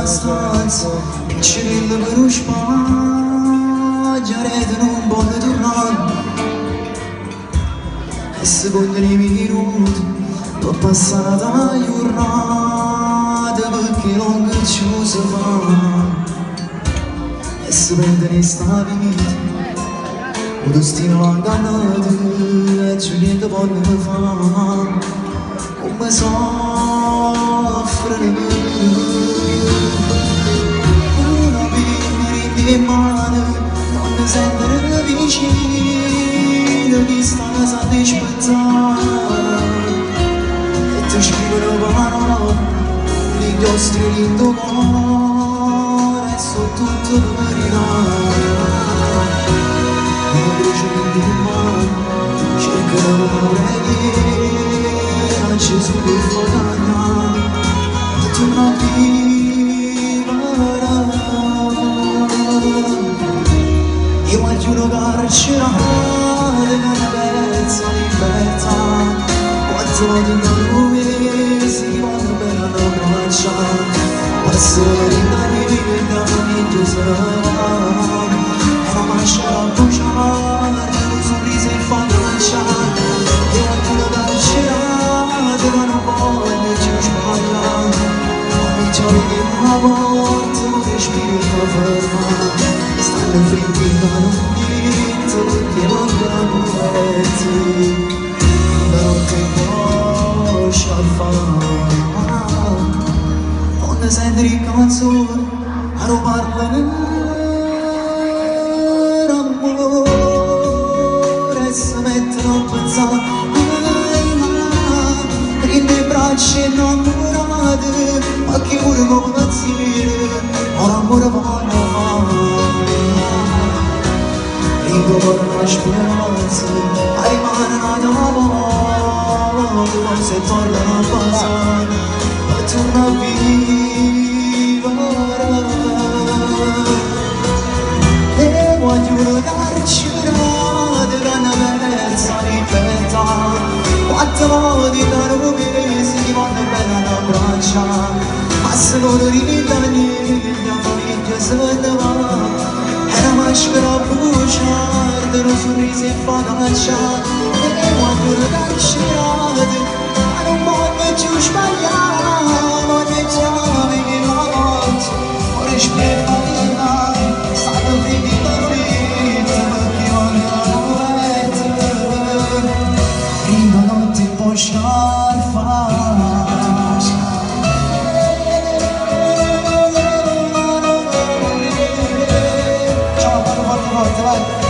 stanza il cirillo per lo spaggiare non vuole tornare e secondo i minuti può passare da giornata perché non ci si fa e si prende in sta vita un destino ingannato e c'è niente può ne fare come soffre una piglia in mano non ne sente vicino chi sta a dispezzare e ti scrivono parole l'inchiostri l'indomore e so tutto verità una croce di mano cercano una preghiera Gesù per fotogna e tu non vivere io voglio una carcerata che non pensa libertà quanto di noi si vanno per la braccia passare in vita famiglia se ne va e la mascia a bruciare un sorriso in faccia io voglio una carcerata che non voglio più sbagliare ogni giorno che mi porto un respiro ferma stanno fritti da non vinto perché mancano pezzi la notte poscia fare non ne senti il canzone a non parlare d'amore e si mettono a pensare prende i braccia innamorate ma che pure come pazzire l'amore voglio fare ricordo la speranza a rimanere una volta se tornano a passare ma torna a vivere e voglio una carcerata che hanno perso libertà quattro volte da mesi ti vanno bene alla braccia ma se non rida niente la famiglia se ne va e la maschera bruciata un sorriso in faccia e voglio una carcerata ma non voglio più sbagliare voglio chiave che la volta ora spero di mai stanno finita fritta perché voglio la notte prima notte può sciarfare ciao, forte, vai